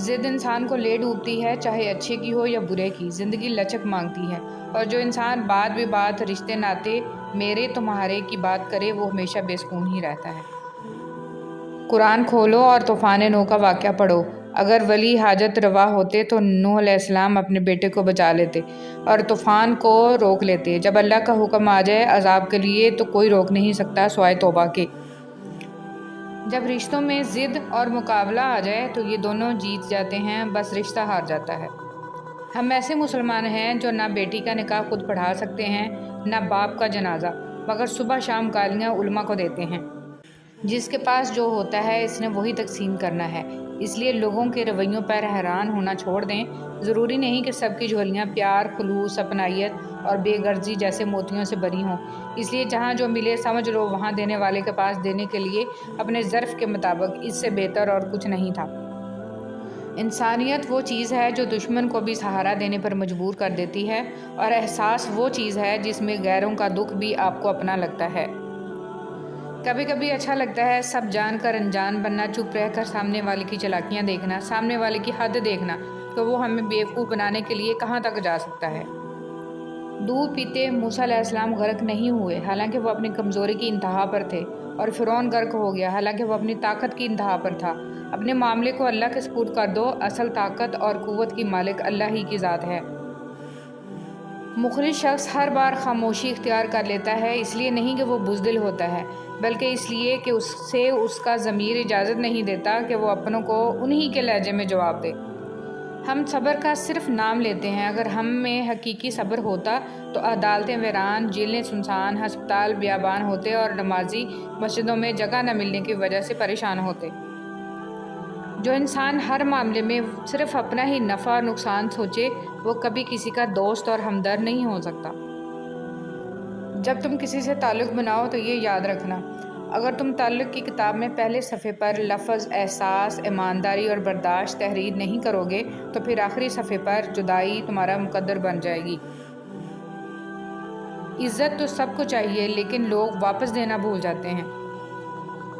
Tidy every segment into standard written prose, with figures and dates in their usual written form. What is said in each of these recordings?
ضد انسان کو لے ڈوبتی ہے، چاہے اچھے کی ہو یا برے کی۔ زندگی لچک مانگتی ہے، اور جو انسان بات بے بات رشتے ناتے میرے تمہارے کی بات کرے وہ ہمیشہ بے سکون ہی رہتا ہے۔ قرآن کھولو اور طوفان نوح کا واقعہ پڑھو۔ اگر ولی حاجت روا ہوتے تو نوح علیہ السلام اپنے بیٹے کو بچا لیتے اور طوفان کو روک لیتے۔ جب اللہ کا حکم آ جائے عذاب کے لیے تو کوئی روک نہیں سکتا سوائے توبہ کے۔ جب رشتوں میں ضد اور مقابلہ آ جائے تو یہ دونوں جیت جاتے ہیں، بس رشتہ ہار جاتا ہے۔ ہم ایسے مسلمان ہیں جو نہ بیٹی کا نکاح خود پڑھا سکتے ہیں، نہ باپ کا جنازہ، مگر صبح شام گالیاں علماء کو دیتے ہیں۔ جس کے پاس جو ہوتا ہے اس نے وہی تقسیم کرنا ہے، اس لیے لوگوں کے رویوں پر حیران ہونا چھوڑ دیں۔ ضروری نہیں کہ سب کی جھولیاں پیار، خلوص، اپنائیت اور بے غرضی جیسے موتیوں سے بھری ہوں۔ اس لیے جہاں جو ملے سمجھ لو وہاں دینے والے کے پاس دینے کے لیے اپنے ظرف کے مطابق اس سے بہتر اور کچھ نہیں تھا۔ انسانیت وہ چیز ہے جو دشمن کو بھی سہارا دینے پر مجبور کر دیتی ہے، اور احساس وہ چیز ہے جس میں غیروں کا دکھ بھی آپ کو اپنا لگتا ہے۔ کبھی کبھی اچھا لگتا ہے سب جان کر انجان بننا، چپ رہ کر سامنے والے کی چالاکیاں دیکھنا، سامنے والے کی حد دیکھنا کہ وہ ہمیں بیوقوف بنانے کے لیے کہاں تک جا سکتا ہے۔ دودھ پیتے موسیٰ علیہ السلام غرق نہیں ہوئے حالانکہ وہ اپنی کمزوری کی انتہا پر تھے، اور فرعون غرق ہو گیا حالانکہ وہ اپنی طاقت کی انتہا پر تھا۔ اپنے معاملے کو اللہ کے سپرد کر دو، اصل طاقت اور قوت کی مالک اللہ ہی کی ذات ہے۔ مخلص شخص ہر بار خاموشی اختیار کر لیتا ہے، اس لیے نہیں کہ وہ بزدل ہوتا ہے، بلکہ اس لیے کہ اسے اس کا ضمیر اجازت نہیں دیتا کہ وہ اپنوں کو انہی کے لہجے میں جواب دے۔ ہم صبر کا صرف نام لیتے ہیں، اگر ہم میں حقیقی صبر ہوتا تو عدالتیں ویران، جیلیں سنسان، ہسپتال بیابان ہوتے اور نمازی مسجدوں میں جگہ نہ ملنے کی وجہ سے پریشان ہوتے۔ جو انسان ہر معاملے میں صرف اپنا ہی نفع اور نقصان سوچے وہ کبھی کسی کا دوست اور ہمدرد نہیں ہو سکتا۔ جب تم کسی سے تعلق بناؤ تو یہ یاد رکھنا، اگر تم تعلق کی کتاب میں پہلے صفحے پر لفظ احساس، ایمانداری اور برداشت تحریر نہیں کرو گے تو پھر آخری صفحے پر جدائی تمہارا مقدر بن جائے گی۔ عزت تو سب کو چاہیے لیکن لوگ واپس دینا بھول جاتے ہیں۔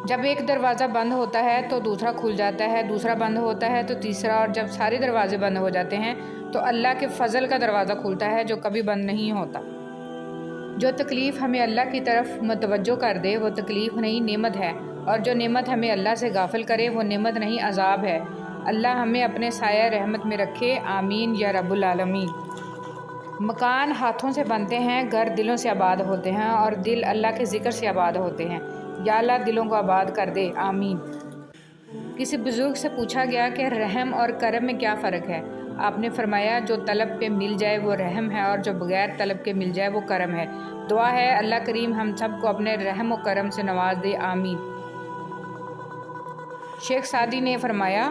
جب ایک دروازہ بند ہوتا ہے تو دوسرا کھل جاتا ہے، دوسرا بند ہوتا ہے تو تیسرا، اور جب سارے دروازے بند ہو جاتے ہیں تو اللہ کے فضل کا دروازہ کھلتا ہے جو کبھی بند نہیں ہوتا۔ جو تکلیف ہمیں اللہ کی طرف متوجہ کر دے وہ تکلیف نہیں نعمت ہے، اور جو نعمت ہمیں اللہ سے غافل کرے وہ نعمت نہیں عذاب ہے۔ اللہ ہمیں اپنے سایہ رحمت میں رکھے، آمین یا رب العالمین۔ مکان ہاتھوں سے بنتے ہیں، گھر دلوں سے آباد ہوتے ہیں، اور دل اللہ کے ذکر سے آباد ہوتے ہیں۔ یا اللہ دلوں کو آباد کر دے، آمین۔ کسی بزرگ سے پوچھا گیا کہ رحم اور کرم میں کیا فرق ہے؟ آپ نے فرمایا جو طلب پہ مل جائے وہ رحم ہے، اور جو بغیر طلب کے مل جائے وہ کرم ہے۔ دعا ہے اللہ کریم ہم سب کو اپنے رحم و کرم سے نواز دے، آمین۔ شیخ سعدی نے فرمایا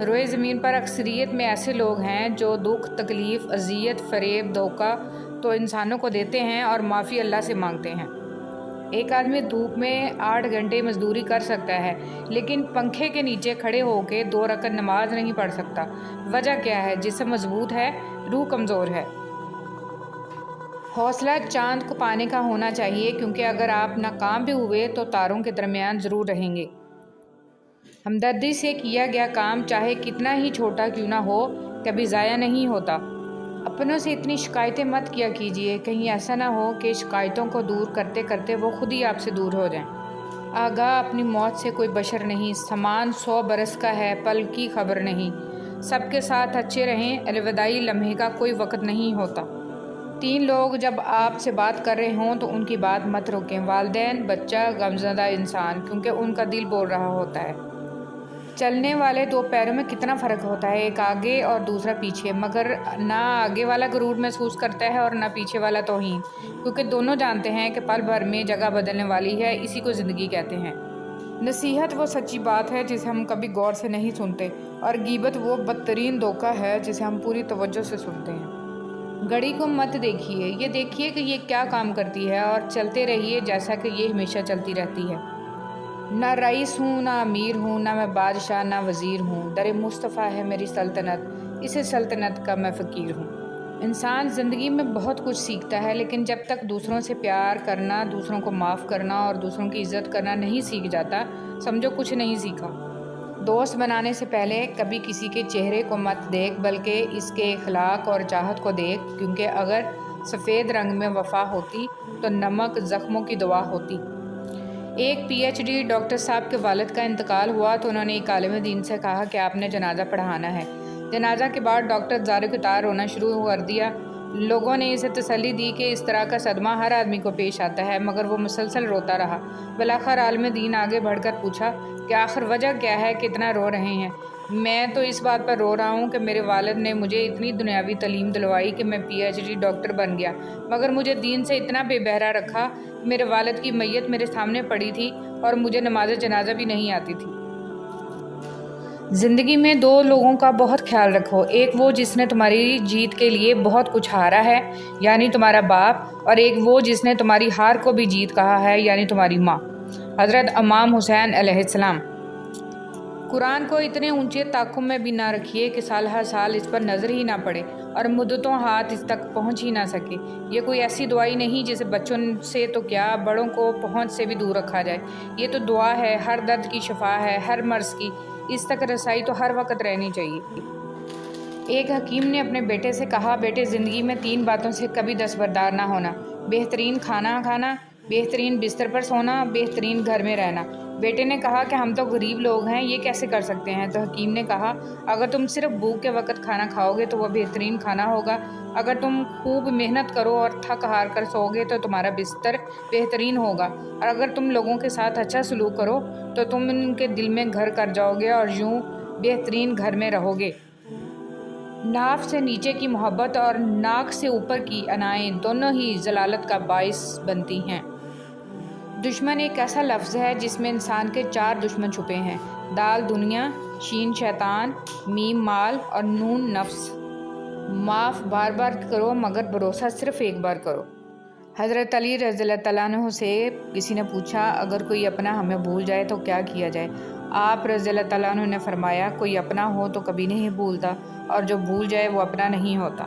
روئے زمین پر اکثریت میں ایسے لوگ ہیں جو دکھ، تکلیف، اذیت، فریب، دھوکہ تو انسانوں کو دیتے ہیں اور معافی اللہ سے مانگتے ہیں۔ ایک آدمی دھوپ میں 8 گھنٹے مزدوری کر سکتا ہے لیکن پنکھے کے نیچے کھڑے ہو کے 2 رکعت نماز نہیں پڑھ سکتا۔ وجہ کیا ہے؟ جسم مضبوط ہے، روح کمزور ہے۔ حوصلہ چاند کو پانے کا ہونا چاہیے، کیونکہ اگر آپ ناکام بھی ہوئے تو تاروں کے درمیان ضرور رہیں گے۔ ہمدردی سے کیا گیا کام چاہے کتنا ہی چھوٹا کیوں نہ ہو کبھی ضائع نہیں ہوتا۔ اپنوں سے اتنی شکایتیں مت کیا کیجیے، کہیں ایسا نہ ہو کہ شکایتوں کو دور کرتے کرتے وہ خود ہی آپ سے دور ہو جائیں۔ آگاہ اپنی موت سے کوئی بشر نہیں، سامان 100 برس کا ہے، پل کی خبر نہیں۔ سب کے ساتھ اچھے رہیں، الوداعی لمحے کا کوئی وقت نہیں ہوتا۔ 3 لوگ جب آپ سے بات کر رہے ہوں تو ان کی بات مت روکیں، والدین، بچہ، غمزدہ انسان، کیونکہ ان کا دل بول رہا ہوتا ہے۔ چلنے والے 2 پیروں میں کتنا فرق ہوتا ہے، ایک آگے اور دوسرا پیچھے، مگر نہ آگے والا غرور محسوس کرتا ہے اور نہ پیچھے والا توہین، کیونکہ دونوں جانتے ہیں کہ پل بھر میں جگہ بدلنے والی ہے، اسی کو زندگی کہتے ہیں۔ نصیحت وہ سچی بات ہے جسے ہم کبھی غور سے نہیں سنتے، اور غیبت وہ بدترین دھوکہ ہے جسے ہم پوری توجہ سے سنتے ہیں۔ گھڑی کو مت دیکھیے، یہ دیکھیے کہ یہ کیا کام کرتی ہے، اور چلتے رہیے جیسا کہ یہ ہمیشہ چلتی رہتی ہے۔ نہ رئیس ہوں، نہ امیر ہوں، نہ میں بادشاہ، نہ وزیر ہوں، در مصطفیٰ ہے میری سلطنت، اسے سلطنت کا میں فقیر ہوں۔ انسان زندگی میں بہت کچھ سیکھتا ہے، لیکن جب تک دوسروں سے پیار کرنا، دوسروں کو معاف کرنا اور دوسروں کی عزت کرنا نہیں سیکھ جاتا، سمجھو کچھ نہیں سیکھا۔ دوست بنانے سے پہلے کبھی کسی کے چہرے کو مت دیکھ بلکہ اس کے اخلاق اور چاہت کو دیکھ، کیونکہ اگر سفید رنگ میں وفا ہوتی تو نمک زخموں کی دوا ہوتی۔ ایک پی ایچ ڈی ڈاکٹر صاحب کے والد کا انتقال ہوا تو انہوں نے ایک عالم دین سے کہا کہ آپ نے جنازہ پڑھانا ہے۔ جنازہ کے بعد ڈاکٹر زار قطار رونا شروع کر دیا۔ لوگوں نے اسے تسلی دی کہ اس طرح کا صدمہ ہر آدمی کو پیش آتا ہے، مگر وہ مسلسل روتا رہا۔ بالآخر عالم دین آگے بڑھ کر پوچھا کہ آخر وجہ کیا ہے کہ اتنا رو رہے ہیں؟ میں تو اس بات پر رو رہا ہوں کہ میرے والد نے مجھے اتنی دنیاوی تعلیم دلوائی کہ میں پی ایچ ڈی ڈاکٹر بن گیا، مگر مجھے دین سے اتنا بے بہرا رکھا کہ میرے والد کی میت میرے سامنے پڑی تھی اور مجھے نماز جنازہ بھی نہیں آتی تھی۔ زندگی میں دو لوگوں کا بہت خیال رکھو، ایک وہ جس نے تمہاری جیت کے لیے بہت کچھ ہارا ہے یعنی تمہارا باپ، اور ایک وہ جس نے تمہاری ہار کو بھی جیت کہا ہے یعنی تمہاری ماں۔ حضرت امام حسین علیہ السلام۔ قرآن کو اتنے اونچے طاقم میں بھی نہ رکھیے کہ سال ہر سال اس پر نظر ہی نہ پڑے اور مدتوں ہاتھ اس تک پہنچ ہی نہ سکے۔ یہ کوئی ایسی دعائی نہیں جسے بچوں سے تو کیا بڑوں کو پہنچ سے بھی دور رکھا جائے۔ یہ تو دعا ہے، ہر درد کی شفا ہے، ہر مرض کی، اس تک رسائی تو ہر وقت رہنی چاہیے۔ ایک حکیم نے اپنے بیٹے سے کہا، بیٹے زندگی میں 3 باتوں سے کبھی دستبردار نہ ہونا: بہترین کھانا کھانا، بہترین بستر پر سونا، بہترین گھر میں رہنا۔ بیٹے نے کہا کہ ہم تو غریب لوگ ہیں، یہ کیسے کر سکتے ہیں؟ تو حکیم نے کہا، اگر تم صرف بھوک کے وقت کھانا کھاؤ گے تو وہ بہترین کھانا ہوگا، اگر تم خوب محنت کرو اور تھک ہار کر سو گے تو تمہارا بستر بہترین ہوگا، اور اگر تم لوگوں کے ساتھ اچھا سلوک کرو تو تم ان کے دل میں گھر کر جاؤ گے اور یوں بہترین گھر میں رہو گے۔ ناف سے نیچے کی محبت اور ناک سے اوپر کی انائیں دونوں ہی ضلالت کا باعث بنتی ہیں۔ دشمن ایک ایسا لفظ ہے جس میں انسان کے 4 دشمن چھپے ہیں: دال دنیا، شین شیطان، میم مال اور نون نفس۔ معاف بار بار کرو مگر بھروسہ صرف ایک بار کرو۔ حضرت علی رضی اللہ تعالیٰ عنہ سے کسی نے پوچھا، اگر کوئی اپنا ہمیں بھول جائے تو کیا کیا جائے؟ آپ رضی اللہ تعالیٰ عنہ نے فرمایا، کوئی اپنا ہو تو کبھی نہیں بھولتا، اور جو بھول جائے وہ اپنا نہیں ہوتا۔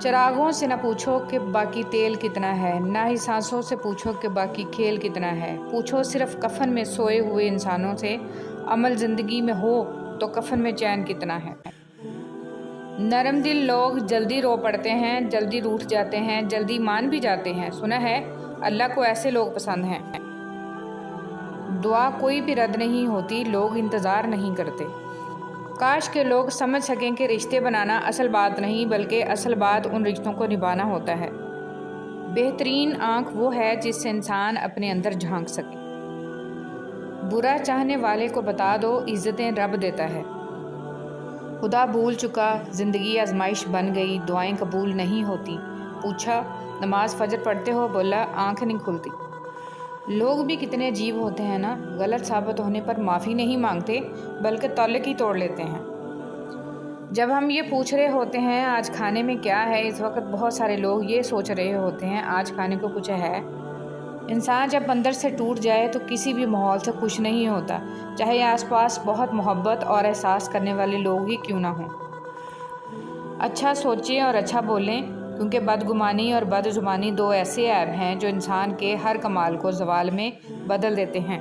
چراغوں سے نہ پوچھو کہ باقی تیل کتنا ہے، نہ ہی سانسوں سے پوچھو کہ باقی کھیل کتنا ہے۔ پوچھو صرف کفن میں سوئے ہوئے انسانوں سے، عمل زندگی میں ہو تو کفن میں چین کتنا ہے۔ نرم دل لوگ جلدی رو پڑتے ہیں، جلدی روٹھ جاتے ہیں، جلدی مان بھی جاتے ہیں۔ سنا ہے اللہ کو ایسے لوگ پسند ہیں۔ دعا کوئی بھی رد نہیں ہوتی، لوگ انتظار نہیں کرتے۔ کاش کہ لوگ سمجھ سکیں کہ رشتے بنانا اصل بات نہیں بلکہ اصل بات ان رشتوں کو نبھانا ہوتا ہے۔ بہترین آنکھ وہ ہے جس سے انسان اپنے اندر جھانک سکے۔ برا چاہنے والے کو بتا دو، عزتیں رب دیتا ہے۔ خدا بھول چکا، زندگی آزمائش بن گئی، دعائیں قبول نہیں ہوتی۔ پوچھا، نماز فجر پڑھتے ہو؟ بولا، آنکھ نہیں کھلتی۔ لوگ بھی کتنے عجیب ہوتے ہیں نا، غلط ثابت ہونے پر معافی نہیں مانگتے بلکہ تعلق ہی توڑ لیتے ہیں۔ جب ہم یہ پوچھ رہے ہوتے ہیں آج کھانے میں کیا ہے، اس وقت بہت سارے لوگ یہ سوچ رہے ہوتے ہیں آج کھانے کو کچھ ہے۔ انسان جب اندر سے ٹوٹ جائے تو کسی بھی ماحول سے خوش نہیں ہوتا، چاہے آس پاس بہت محبت اور احساس کرنے والے لوگ ہی کیوں نہ ہوں۔ اچھا سوچیں اور اچھا بولیں، کیونکہ بدگمانی اور بد زبانی 2 ایسے عیب ہیں جو انسان کے ہر کمال کو زوال میں بدل دیتے ہیں۔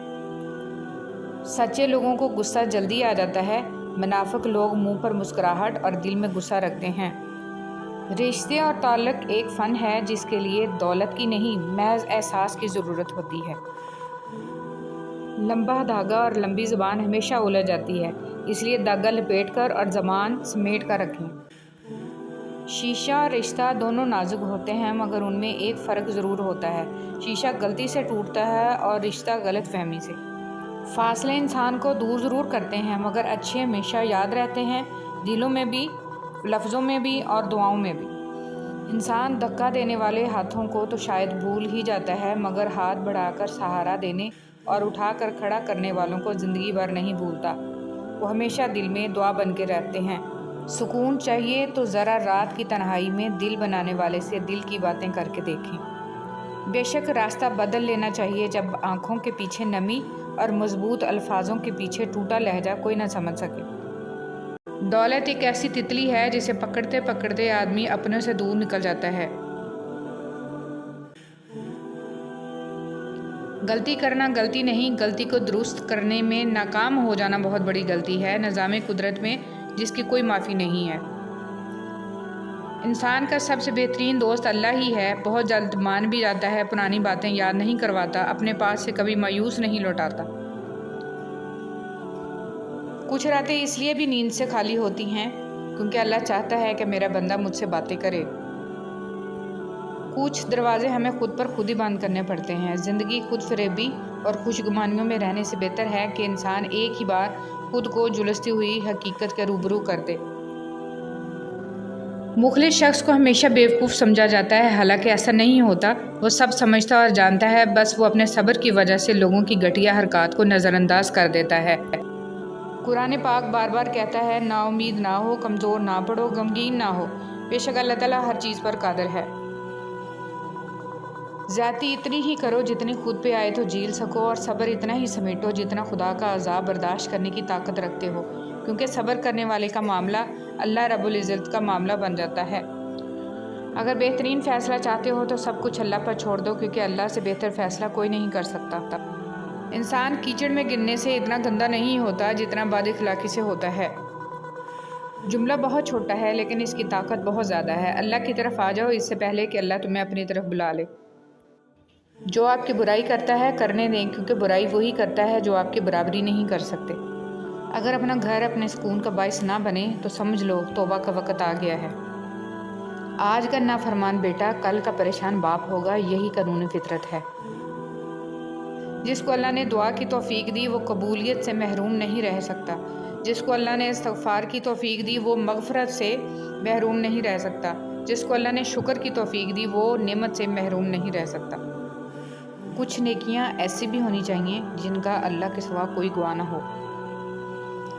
سچے لوگوں کو غصہ جلدی آ جاتا ہے، منافق لوگ منہ پر مسکراہٹ اور دل میں غصہ رکھتے ہیں۔ رشتے اور تعلق ایک فن ہے جس کے لیے دولت کی نہیں، محض احساس کی ضرورت ہوتی ہے۔ لمبا دھاگا اور لمبی زبان ہمیشہ الجھ جاتی ہے، اس لیے دھاگا لپیٹ کر اور زبان سمیٹ کر رکھیں۔ شیشہ اور رشتہ دونوں نازک ہوتے ہیں مگر ان میں ایک فرق ضرور ہوتا ہے، شیشہ غلطی سے ٹوٹتا ہے اور رشتہ غلط فہمی سے۔ فاصلے انسان کو دور ضرور کرتے ہیں مگر اچھے ہمیشہ یاد رہتے ہیں، دلوں میں بھی، لفظوں میں بھی اور دعاؤں میں بھی۔ انسان دھکا دینے والے ہاتھوں کو تو شاید بھول ہی جاتا ہے مگر ہاتھ بڑھا کر سہارا دینے اور اٹھا کر کھڑا کرنے والوں کو زندگی بھر نہیں بھولتا، وہ ہمیشہ دل میں دعا بن کے رہتے ہیں۔ سکون چاہیے تو ذرا رات کی تنہائی میں دل بنانے والے سے دل کی باتیں کر کے دیکھیں۔ بے شک راستہ بدل لینا چاہیے جب آنکھوں کے پیچھے نمی اور مضبوط الفاظوں کے پیچھے ٹوٹا لہجہ کوئی نہ سمجھ سکے۔ دولت ایک ایسی تتلی ہے جسے پکڑتے پکڑتے آدمی اپنے سے دور نکل جاتا ہے۔ غلطی کرنا غلطی نہیں، غلطی کو درست کرنے میں ناکام ہو جانا بہت بڑی غلطی ہے۔ نظام قدرت میں جس کی کوئی معافی نہیں ہے۔ انسان کا سب سے بہترین دوست اللہ ہی ہے۔ بہت جلد مان بھی جاتا ہے، پرانی باتیں یاد نہیں کرواتا، اپنے پاس سے کبھی مایوس نہیں لوٹاتا۔ کچھ راتیں اس لیے بھی نیند سے خالی ہوتی ہیں کیونکہ اللہ چاہتا ہے کہ میرا بندہ مجھ سے باتیں کرے۔ کچھ دروازے ہمیں خود پر خود ہی بند کرنے پڑتے ہیں۔ زندگی خود فریبی اور خوش گمانیوں میں رہنے سے بہتر ہے کہ انسان ایک ہی بار خود کو جھلستی ہوئی حقیقت کے روبرو کر دے۔ مخلص شخص کو ہمیشہ بیوقوف سمجھا جاتا ہے، حالانکہ ایسا نہیں ہوتا۔ وہ سب سمجھتا اور جانتا ہے، بس وہ اپنے صبر کی وجہ سے لوگوں کی گھٹیا حرکات کو نظر انداز کر دیتا ہے۔ قرآن پاک بار بار کہتا ہے، نا امید نہ ہو، کمزور نہ پڑو، غمگین نہ ہو، بے شک اللہ تعالیٰ ہر چیز پر قادر ہے۔ زیادتی اتنی ہی کرو جتنی خود پہ آئے تو جھیل سکو، اور صبر اتنا ہی سمیٹو جتنا خدا کا عذاب برداشت کرنے کی طاقت رکھتے ہو، کیونکہ صبر کرنے والے کا معاملہ اللہ رب العزت کا معاملہ بن جاتا ہے۔ اگر بہترین فیصلہ چاہتے ہو تو سب کچھ اللہ پر چھوڑ دو، کیونکہ اللہ سے بہتر فیصلہ کوئی نہیں کر سکتا۔ انسان کیچڑ میں گرنے سے اتنا گندا نہیں ہوتا جتنا بد اخلاقی سے ہوتا ہے۔ جملہ بہت چھوٹا ہے لیکن اس کی طاقت بہت زیادہ ہے۔ اللہ کی طرف آ جاؤ اس سے پہلے کہ اللہ تمہیں اپنی طرف بلا لے۔ جو آپ کی برائی کرتا ہے کرنے دیں، کیونکہ برائی وہی کرتا ہے جو آپ کی برابری نہیں کر سکتے۔ اگر اپنا گھر اپنے سکون کا باعث نہ بنے تو سمجھ لو توبہ کا وقت آ گیا ہے۔ آج کا نافرمان بیٹا کل کا پریشان باپ ہوگا، یہی قانون فطرت ہے۔ جس کو اللہ نے دعا کی توفیق دی وہ قبولیت سے محروم نہیں رہ سکتا۔ جس کو اللہ نے استغفار کی توفیق دی وہ مغفرت سے محروم نہیں رہ سکتا۔ جس کو اللہ نے شکر کی توفیق دی وہ نعمت سے محروم نہیں رہ سکتا۔ کچھ نیکیاں ایسی بھی ہونی چاہیے جن کا اللہ کے سوا کوئی گواہ نہ ہو۔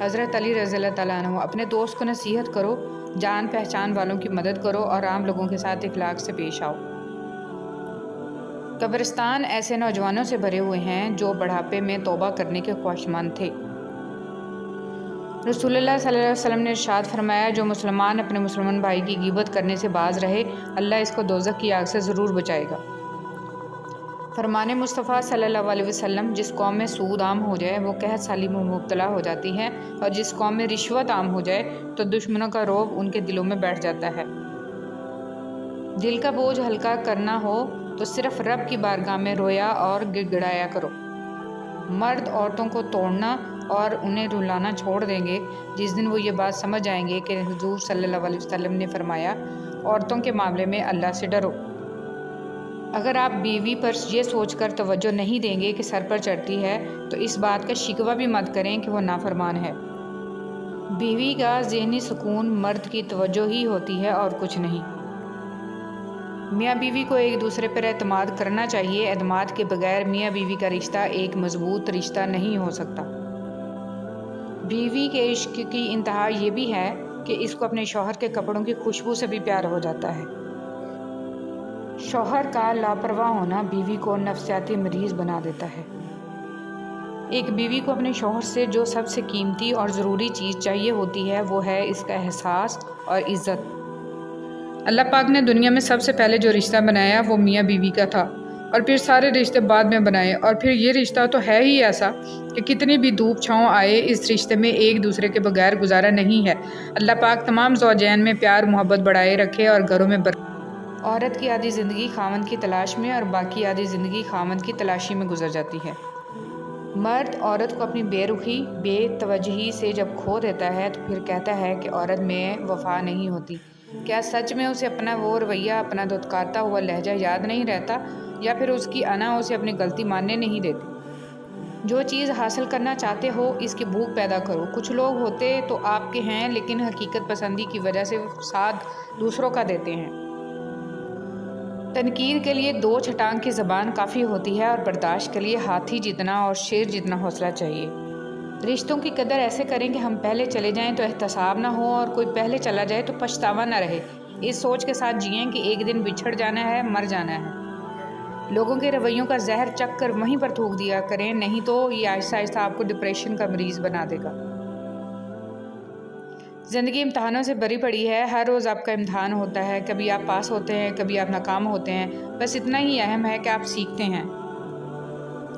حضرت علی رضی اللہ تعالیٰ عنہ، اپنے دوست کو نصیحت کرو، جان پہچان والوں کی مدد کرو اور عام لوگوں کے ساتھ اخلاق سے پیش آؤ۔ قبرستان ایسے نوجوانوں سے بھرے ہوئے ہیں جو بڑھاپے میں توبہ کرنے کے خواہشمند تھے۔ رسول اللہ صلی اللہ علیہ وسلم نے ارشاد فرمایا، جو مسلمان اپنے مسلمان بھائی کی غیبت کرنے سے باز رہے، اللہ اس کو دوزخ کی آگ سے ضرور بچائے گا۔ فرمان مصطفیٰ صلی اللہ علیہ وسلم، جس قوم میں سود عام ہو جائے وہ قحط سالی میں مبتلا ہو جاتی ہے، اور جس قوم میں رشوت عام ہو جائے تو دشمنوں کا رعب ان کے دلوں میں بیٹھ جاتا ہے۔ دل کا بوجھ ہلکا کرنا ہو تو صرف رب کی بارگاہ میں رویا اور گڑ گڑایا کرو۔ مرد عورتوں کو توڑنا اور انہیں رلانا چھوڑ دیں گے جس دن وہ یہ بات سمجھ جائیں گے کہ حضور صلی اللہ علیہ وسلم نے فرمایا، عورتوں کے معاملے میں اللہ سے ڈرو۔ اگر آپ بیوی پر یہ سوچ کر توجہ نہیں دیں گے کہ سر پر چڑھتی ہے تو اس بات کا شکوہ بھی مت کریں کہ وہ نافرمان ہے۔ بیوی کا ذہنی سکون مرد کی توجہ ہی ہوتی ہے اور کچھ نہیں۔ میاں بیوی کو ایک دوسرے پر اعتماد کرنا چاہیے۔ اعتماد کے بغیر میاں بیوی کا رشتہ ایک مضبوط رشتہ نہیں ہو سکتا۔ بیوی کے عشق کی انتہا یہ بھی ہے کہ اس کو اپنے شوہر کے کپڑوں کی خوشبو سے بھی پیار ہو جاتا ہے۔ شوہر کا لاپرواہ ہونا بیوی کو نفسیاتی مریض بنا دیتا ہے۔ ایک بیوی کو اپنے شوہر سے جو سب سے قیمتی اور ضروری چیز چاہیے ہوتی ہے وہ ہے اس کا احساس اور عزت۔ اللہ پاک نے دنیا میں سب سے پہلے جو رشتہ بنایا وہ میاں بیوی کا تھا، اور پھر سارے رشتے بعد میں بنائے، اور پھر یہ رشتہ تو ہے ہی ایسا کہ کتنی بھی دھوپ چھاؤں آئے اس رشتے میں ایک دوسرے کے بغیر گزارا نہیں ہے۔ اللہ پاک تمام زوجین میں پیار محبت بڑھائے رکھے اور گھروں میں عورت کی آدھی زندگی خاوند کی تلاش میں اور باقی آدھی زندگی خاوند کی تلاشی میں گزر جاتی ہے۔ مرد عورت کو اپنی بے رخی بے توجہی سے جب کھو دیتا ہے تو پھر کہتا ہے کہ عورت میں وفا نہیں ہوتی۔ کیا سچ میں اسے اپنا وہ رویہ، اپنا دھتکارتا ہوا لہجہ یاد نہیں رہتا، یا پھر اس کی انا اسے اپنی غلطی ماننے نہیں دیتی؟ جو چیز حاصل کرنا چاہتے ہو اس کی بھوک پیدا کرو۔ کچھ لوگ ہوتے تو آپ کے ہیں لیکن حقیقت پسندی کی وجہ سے ساتھ دوسروں کا دیتے ہیں۔ تنقید کے لیے 2 چھٹانگ کی زبان کافی ہوتی ہے، اور برداشت کے لیے ہاتھی جتنا اور شیر جتنا حوصلہ چاہیے۔ رشتوں کی قدر ایسے کریں کہ ہم پہلے چلے جائیں تو احتساب نہ ہو، اور کوئی پہلے چلا جائے تو پچھتاوا نہ رہے۔ اس سوچ کے ساتھ جئیں کہ ایک دن بچھڑ جانا ہے، مر جانا ہے۔ لوگوں کے رویوں کا زہر چکھ کر وہیں پر تھوک دیا کریں، نہیں تو یہ آہستہ آہستہ آپ کو ڈپریشن کا مریض بنا دے گا۔ زندگی امتحانوں سے بھری پڑی ہے، ہر روز آپ کا امتحان ہوتا ہے، کبھی آپ پاس ہوتے ہیں، کبھی آپ ناکام ہوتے ہیں، بس اتنا ہی اہم ہے کہ آپ سیکھتے ہیں۔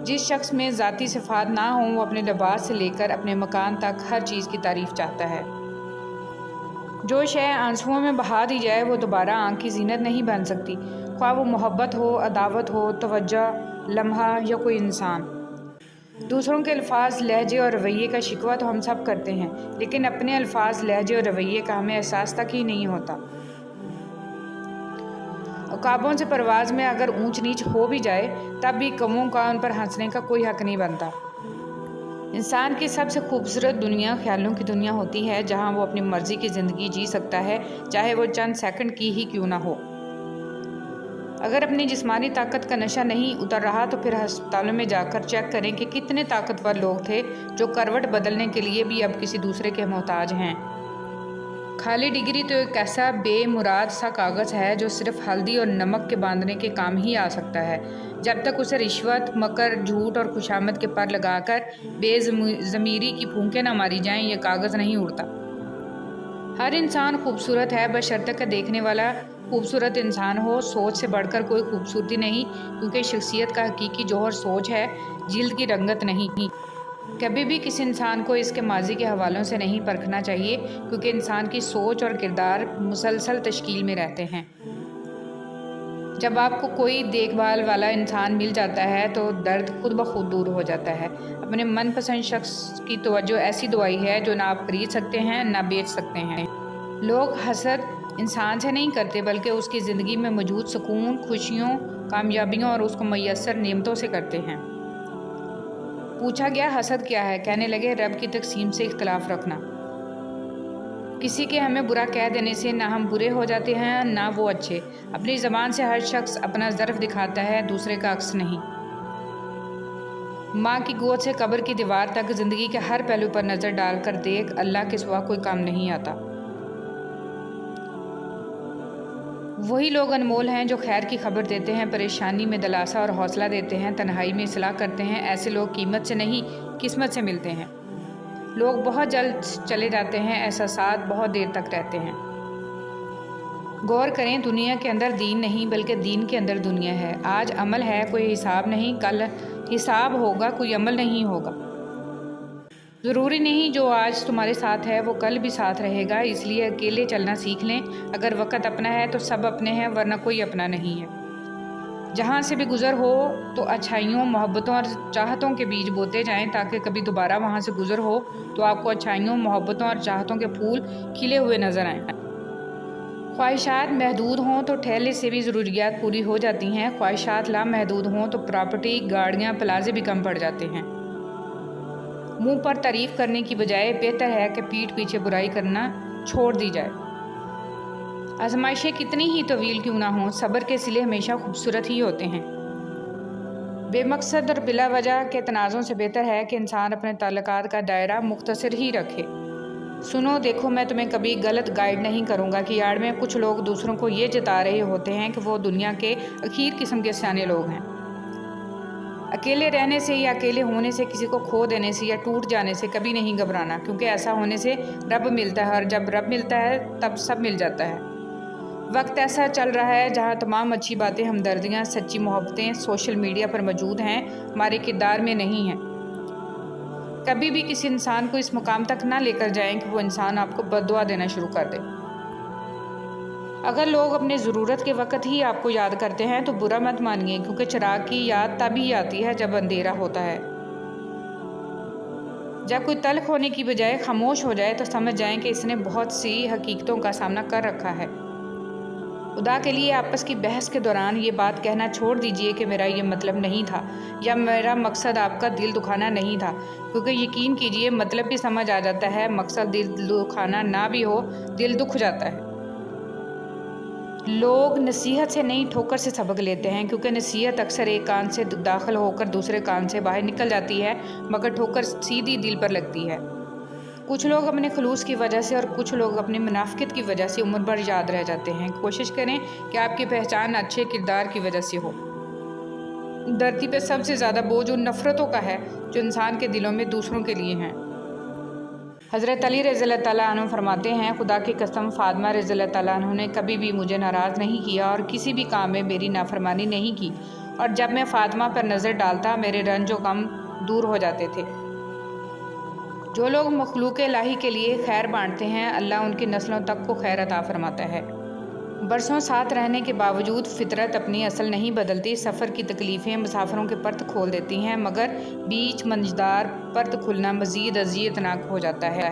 جس شخص میں ذاتی صفات نہ ہوں وہ اپنے لباس سے لے کر اپنے مکان تک ہر چیز کی تعریف چاہتا ہے۔ جو شے آنسوؤں میں بہا دی جائے وہ دوبارہ آنکھ کی زینت نہیں بن سکتی، خواہ وہ محبت ہو، عداوت ہو، توجہ، لمحہ یا کوئی انسان۔ دوسروں کے الفاظ، لہجے اور رویے کا شکوہ تو ہم سب کرتے ہیں، لیکن اپنے الفاظ، لہجے اور رویے کا ہمیں احساس تک ہی نہیں ہوتا۔ عقابوں سے پرواز میں اگر اونچ نیچ ہو بھی جائے تب بھی کووں کا ان پر ہنسنے کا کوئی حق نہیں بنتا۔ انسان کی سب سے خوبصورت دنیا خیالوں کی دنیا ہوتی ہے، جہاں وہ اپنی مرضی کی زندگی جی سکتا ہے، چاہے وہ چند سیکنڈ کی ہی کیوں نہ ہو۔ اگر اپنی جسمانی طاقت کا نشہ نہیں اتر رہا تو پھر ہسپتالوں میں جا کر چیک کریں کہ کتنے طاقتور لوگ تھے جو کروٹ بدلنے کے لیے بھی اب کسی دوسرے کے محتاج ہیں۔ خالی ڈگری تو ایک ایسا بے مراد سا کاغذ ہے جو صرف ہلدی اور نمک کے باندھنے کے کام ہی آ سکتا ہے۔ جب تک اسے رشوت، مکر، جھوٹ اور خوشامد کے پر لگا کر بے ضمیری کی پھونکیں نہ ماری جائیں، یہ کاغذ نہیں اڑتا۔ ہر انسان خوبصورت ہے بشرطیکہ کہ دیکھنے والا خوبصورت انسان ہو۔ سوچ سے بڑھ کر کوئی خوبصورتی نہیں، کیونکہ شخصیت کا حقیقی جوہر سوچ ہے، جلد کی رنگت نہیں۔ کبھی بھی کسی انسان کو اس کے ماضی کے حوالوں سے نہیں پرکھنا چاہیے، کیونکہ انسان کی سوچ اور کردار مسلسل تشکیل میں رہتے ہیں۔ جب آپ کو کوئی دیکھ بھال والا انسان مل جاتا ہے تو درد خود بخود دور ہو جاتا ہے۔ اپنے من پسند شخص کی توجہ ایسی دوائی ہے جو نہ آپ خرید سکتے ہیں نہ بیچ سکتے ہیں۔ لوگ حسد انسان سے نہیں کرتے بلکہ اس کی زندگی میں موجود سکون، خوشیوں، کامیابیوں اور اس کو میسر نعمتوں سے کرتے ہیں۔ پوچھا گیا حسد کیا ہے؟ کہنے لگے رب کی تقسیم سے اختلاف رکھنا۔ کسی کے ہمیں برا کہہ دینے سے نہ ہم برے ہو جاتے ہیں نہ وہ اچھے۔ اپنی زبان سے ہر شخص اپنا ظرف دکھاتا ہے، دوسرے کا عکس نہیں۔ ماں کی گود سے قبر کی دیوار تک زندگی کے ہر پہلو پر نظر ڈال کر دیکھ، اللہ کے سوا کوئی کام نہیں آتا۔ وہی لوگ انمول ہیں جو خیر کی خبر دیتے ہیں، پریشانی میں دلاسا اور حوصلہ دیتے ہیں، تنہائی میں اصلاح کرتے ہیں۔ ایسے لوگ قیمت سے نہیں قسمت سے ملتے ہیں۔ لوگ بہت جلد چلے جاتے ہیں، احساسات بہت دیر تک رہتے ہیں۔ غور کریں، دنیا کے اندر دین نہیں بلکہ دین کے اندر دنیا ہے۔ آج عمل ہے، کوئی حساب نہیں، کل حساب ہوگا، کوئی عمل نہیں ہوگا۔ ضروری نہیں جو آج تمہارے ساتھ ہے وہ کل بھی ساتھ رہے گا، اس لیے اکیلے چلنا سیکھ لیں۔ اگر وقت اپنا ہے تو سب اپنے ہیں، ورنہ کوئی اپنا نہیں ہے۔ جہاں سے بھی گزر ہو تو اچھائیوں، محبتوں اور چاہتوں کے بیج بوتے جائیں تاکہ کبھی دوبارہ وہاں سے گزر ہو تو آپ کو اچھائیوں، محبتوں اور چاہتوں کے پھول کھلے ہوئے نظر آئیں۔ خواہشات محدود ہوں تو ٹھیلے سے بھی ضروریات پوری ہو جاتی ہیں، خواہشات لامحدود ہوں تو پراپرٹی، گاڑیاں، پلازے بھی کم پڑ جاتے ہیں۔ منہ پر تعریف کرنے کی بجائے بہتر ہے کہ پیٹھ پیچھے برائی کرنا چھوڑ دی جائے۔ آزمائشیں کتنی ہی طویل کیوں نہ ہوں، صبر کے صلے ہمیشہ خوبصورت ہی ہوتے ہیں۔ بے مقصد اور بلا وجہ کے تنازعوں سے بہتر ہے کہ انسان اپنے تعلقات کا دائرہ مختصر ہی رکھے۔ سنو دیکھو، میں تمہیں کبھی غلط گائیڈ نہیں کروں گا کہ آڑ میں کچھ لوگ دوسروں کو یہ جتا رہے ہوتے ہیں کہ وہ دنیا کے اخیر قسم کے سیانے لوگ ہیں۔ اکیلے رہنے سے یا اکیلے ہونے سے، کسی کو کھو دینے سے یا ٹوٹ جانے سے کبھی نہیں گھبرانا، کیونکہ ایسا ہونے سے رب ملتا ہے، اور جب رب ملتا ہے تب سب مل جاتا ہے۔ وقت ایسا چل رہا ہے جہاں تمام اچھی باتیں، ہمدردیاں، سچی محبتیں سوشل میڈیا پر موجود ہیں، ہمارے کردار میں نہیں ہیں۔ کبھی بھی کسی انسان کو اس مقام تک نہ لے کر جائیں کہ وہ انسان آپ کو بد دعا دینا شروع کر دے۔ اگر لوگ اپنی ضرورت کے وقت ہی آپ کو یاد کرتے ہیں تو برا مت مانیے، کیونکہ چراغ کی یاد تب ہی آتی ہے جب اندھیرا ہوتا ہے۔ جب کوئی تلخ ہونے کی بجائے خاموش ہو جائے تو سمجھ جائیں کہ اس نے بہت سی حقیقتوں کا سامنا کر رکھا ہے۔ خدا کے لیے آپس کی بحث کے دوران یہ بات کہنا چھوڑ دیجئے کہ میرا یہ مطلب نہیں تھا، یا میرا مقصد آپ کا دل دکھانا نہیں تھا، کیونکہ یقین کیجئے مطلب بھی سمجھ آ جاتا ہے، مقصد دل دکھانا نہ بھی ہو، دل دکھ جاتا ہے۔ لوگ نصیحت سے نہیں ٹھوکر سے سبق لیتے ہیں، کیونکہ نصیحت اکثر ایک کان سے داخل ہو کر دوسرے کان سے باہر نکل جاتی ہے، مگر ٹھوکر سیدھی دل پر لگتی ہے۔ کچھ لوگ اپنے خلوص کی وجہ سے اور کچھ لوگ اپنی منافقت کی وجہ سے عمر بھر یاد رہ جاتے ہیں۔ کوشش کریں کہ آپ کی پہچان اچھے کردار کی وجہ سے ہو۔ دھرتی پہ سب سے زیادہ بوجھ ان نفرتوں کا ہے جو انسان کے دلوں میں دوسروں کے لیے ہیں۔ حضرت علی رضی اللہ تعالیٰ عنہ فرماتے ہیں، خدا کی قسم فاطمہ رضی اللہ تعالیٰ عنہ نے کبھی بھی مجھے ناراض نہیں کیا اور کسی بھی کام میں میری نافرمانی نہیں کی، اور جب میں فاطمہ پر نظر ڈالتا میرے رنج و غم دور ہو جاتے تھے۔ جو لوگ مخلوق الہی کے لیے خیر بانٹتے ہیں اللہ ان کی نسلوں تک کو خیر عطا فرماتا ہے۔ برسوں ساتھ رہنے کے باوجود فطرت اپنی اصل نہیں بدلتی۔ سفر کی تکلیفیں مسافروں کے پرت کھول دیتی ہیں، مگر بیچ منجدار پرت کھلنا مزید اذیتناک ہو جاتا ہے۔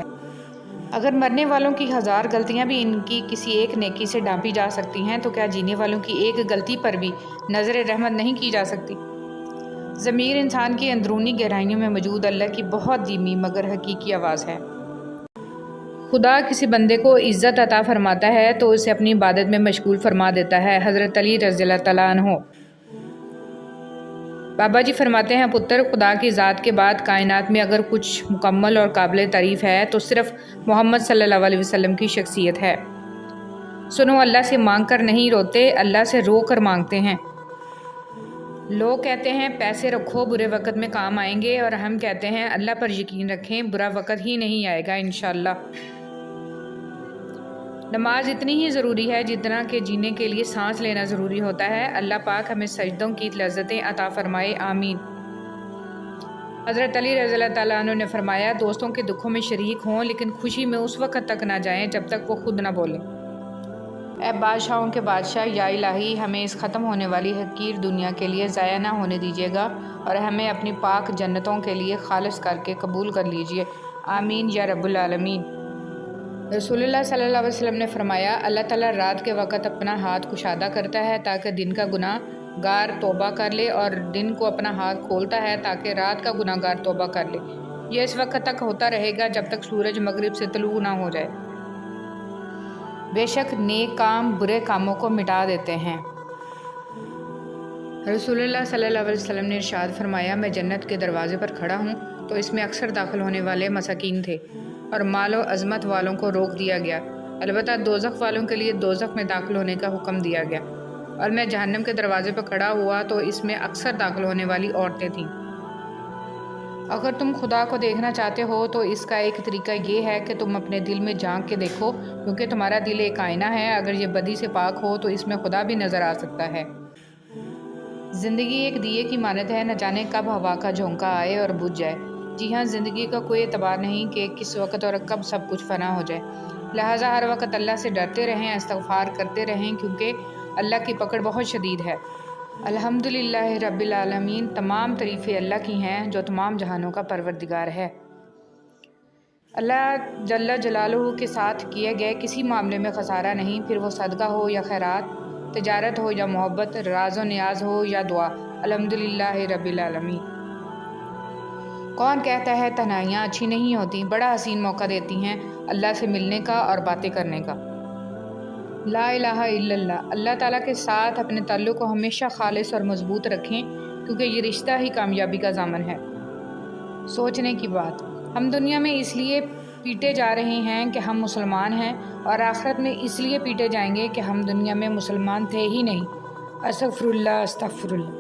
اگر مرنے والوں کی 1000 غلطیاں بھی ان کی کسی ایک نیکی سے ڈھانپی جا سکتی ہیں تو کیا جینے والوں کی ایک غلطی پر بھی نظر رحمت نہیں کی جا سکتی؟ ضمیر انسان کی اندرونی گہرائیوں میں موجود اللہ کی بہت دھیمی مگر حقیقی آواز ہے۔ خدا کسی بندے کو عزت عطا فرماتا ہے تو اسے اپنی عبادت میں مشغول فرما دیتا ہے۔ حضرت علی رضی اللہ تعالیٰ عنہ۔ بابا جی فرماتے ہیں، پتر، خدا کی ذات کے بعد کائنات میں اگر کچھ مکمل اور قابل تعریف ہے تو صرف محمد صلی اللہ علیہ وسلم کی شخصیت ہے۔ سنو، اللہ سے مانگ کر نہیں روتے، اللہ سے رو کر مانگتے ہیں۔ لوگ کہتے ہیں پیسے رکھو برے وقت میں کام آئیں گے، اور ہم کہتے ہیں اللہ پر یقین رکھیں برا وقت ہی نہیں آئے گا انشاءاللہ۔ نماز اتنی ہی ضروری ہے جتنا کہ جینے کے لیے سانس لینا ضروری ہوتا ہے۔ اللہ پاک ہمیں سجدوں کی لذتیں عطا فرمائے، آمین۔ حضرت علی رضی اللہ تعالیٰ عنہ نے فرمایا، دوستوں کے دکھوں میں شریک ہوں لیکن خوشی میں اس وقت تک نہ جائیں جب تک وہ خود نہ بولیں۔ اے بادشاہوں کے بادشاہ، یا الہی ہمیں اس ختم ہونے والی حقیر دنیا کے لیے ضائع نہ ہونے دیجیے گا اور ہمیں اپنی پاک جنتوں کے لیے خالص کر کے قبول کر لیجیے، آمین یا رب العالمین۔ رسول اللہ صلی اللہ علیہ وسلم نے فرمایا، اللہ تعالیٰ رات کے وقت اپنا ہاتھ کشادہ کرتا ہے تاکہ دن کا گناہ گار توبہ کر لے، اور دن کو اپنا ہاتھ کھولتا ہے تاکہ رات کا گناہ گار توبہ کر لے۔ یہ اس وقت تک ہوتا رہے گا جب تک سورج مغرب سے طلوع نہ ہو جائے۔ بے شک نیک کام برے کاموں کو مٹا دیتے ہیں۔ رسول اللہ صلی اللہ علیہ وسلم نے ارشاد فرمایا، میں جنت کے دروازے پر کھڑا ہوں تو اس میں اکثر داخل ہونے والے مساکین تھے اور مال و عظمت والوں کو روک دیا گیا، البتہ دوزخ والوں کے لیے دوزخ میں داخل ہونے کا حکم دیا گیا، اور میں جہنم کے دروازے پر کھڑا ہوا تو اس میں اکثر داخل ہونے والی عورتیں تھیں۔ اگر تم خدا کو دیکھنا چاہتے ہو تو اس کا ایک طریقہ یہ ہے کہ تم اپنے دل میں جھانک کے دیکھو، کیونکہ تمہارا دل ایک آئینہ ہے، اگر یہ بدی سے پاک ہو تو اس میں خدا بھی نظر آ سکتا ہے۔ زندگی ایک دیے کی مانند ہے، نہ جانے کب ہوا کا جھونکا آئے اور بجھ جائے۔ جی ہاں، زندگی کا کوئی اعتبار نہیں کہ کس وقت اور کب سب کچھ فنا ہو جائے، لہٰذا ہر وقت اللہ سے ڈرتے رہیں، استغفار کرتے رہیں، کیونکہ اللہ کی پکڑ بہت شدید ہے۔ الحمدللہ رب العالمین، تمام تعریفیں اللہ کی ہیں جو تمام جہانوں کا پروردگار ہے۔ اللہ جل جلالہ کے ساتھ کیے گئے کسی معاملے میں خسارہ نہیں، پھر وہ صدقہ ہو یا خیرات، تجارت ہو یا محبت، راز و نیاز ہو یا دعا۔ الحمدللہ رب العالمین۔ کون کہتا ہے تنہائیاں اچھی نہیں ہوتی؟ بڑا حسین موقع دیتی ہیں اللہ سے ملنے کا اور باتیں کرنے کا۔ لا الہ الا اللہ۔ اللہ تعالیٰ کے ساتھ اپنے تعلق کو ہمیشہ خالص اور مضبوط رکھیں، کیونکہ یہ رشتہ ہی کامیابی کا ضامن ہے۔ سوچنے کی بات، ہم دنیا میں اس لیے پیٹے جا رہے ہیں کہ ہم مسلمان ہیں، اور آخرت میں اس لیے پیٹے جائیں گے کہ ہم دنیا میں مسلمان تھے ہی نہیں۔ استغفر اللہ، استغفر اللہ۔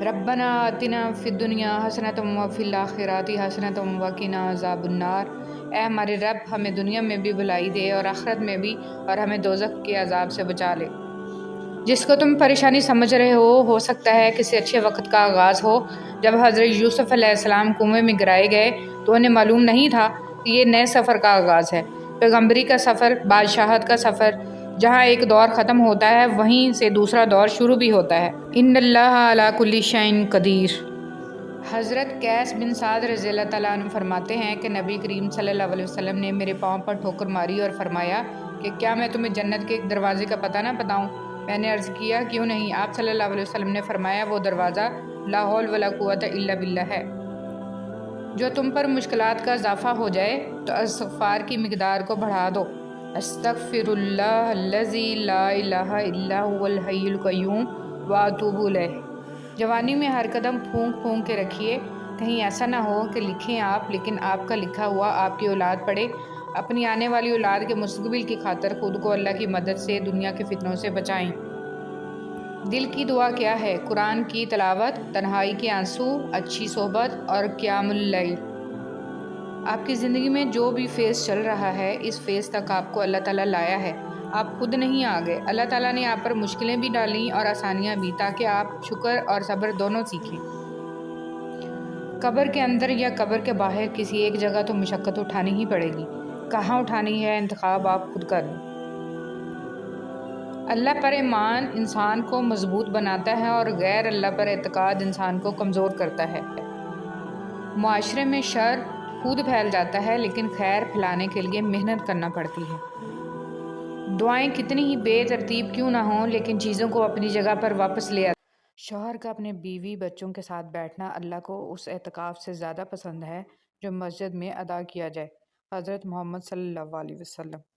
ربنا آتنا فی الدنیا حسنۃ وفی الآخرۃ حسنۃ وقنا عذاب النار۔ اے ہمارے رب، ہمیں دنیا میں بھی بھلائی دے اور آخرت میں بھی، اور ہمیں دوزخ کے عذاب سے بچا لے۔ جس کو تم پریشانی سمجھ رہے ہو سکتا ہے کسی اچھے وقت کا آغاز ہو۔ جب حضرت یوسف علیہ السلام کنویں میں گرائے گئے تو انہیں معلوم نہیں تھا کہ یہ نئے سفر کا آغاز ہے، پیغمبری کا سفر، بادشاہت کا سفر۔ جہاں ایک دور ختم ہوتا ہے وہیں سے دوسرا دور شروع بھی ہوتا ہے۔ ان اللہ علی کل شیء قدیر۔ حضرت قیس بن سعد رضی اللہ تعالیٰ عنہ فرماتے ہیں کہ نبی کریم صلی اللہ علیہ وسلم نے میرے پاؤں پر ٹھوکر ماری اور فرمایا کہ کیا میں تمہیں جنت کے ایک دروازے کا پتہ نہ بتاؤں؟ میں نے عرض کیا کیوں نہیں؟ آپ صلی اللہ علیہ وسلم نے فرمایا وہ دروازہ لا حول ولا قوت الا باللہ ہے۔ جو تم پر مشکلات کا اضافہ ہو جائے تو استغفار کی مقدار کو بڑھا دو۔ استغفر اللہ الذی لا الہ الا هو الحی القیوم واتوب الیہ۔ جوانی میں ہر قدم پھونک پھونک کے رکھیے، کہیں ایسا نہ ہو کہ لکھیں آپ لیکن آپ کا لکھا ہوا آپ کی اولاد پڑھے۔ اپنی آنے والی اولاد کے مستقبل کی خاطر خود کو اللہ کی مدد سے دنیا کے فتنوں سے بچائیں۔ دل کی دعا کیا ہے؟ قرآن کی تلاوت، تنہائی کے آنسو، اچھی صحبت اور قیام اللیل۔ آپ کی زندگی میں جو بھی فیز چل رہا ہے اس فیز تک آپ کو اللہ تعالیٰ لایا ہے۔ آپ خود نہیں آ گئے، اللہ تعالیٰ نے آپ پر مشکلیں بھی ڈالیں اور آسانیاں بھی، تاکہ آپ شکر اور صبر دونوں سیکھیں۔ قبر کے اندر یا قبر کے باہر کسی ایک جگہ تو مشقت اٹھانی ہی پڑے گی، کہاں اٹھانی ہے انتخاب آپ خود کر لیں۔ اللہ پر ایمان انسان کو مضبوط بناتا ہے اور غیر اللہ پر اعتقاد انسان کو کمزور کرتا ہے۔ معاشرے میں شر خود پھیل جاتا ہے، لیکن خیر پھیلانے کے لیے محنت کرنا پڑتی ہے۔ دعائیں کتنی ہی بے ترتیب کیوں نہ ہوں، لیکن چیزوں کو اپنی جگہ پر واپس لے آتا ہے۔ شوہر کا اپنے بیوی بچوں کے ساتھ بیٹھنا اللہ کو اس اعتکاف سے زیادہ پسند ہے جو مسجد میں ادا کیا جائے۔ حضرت محمد صلی اللہ علیہ وسلم۔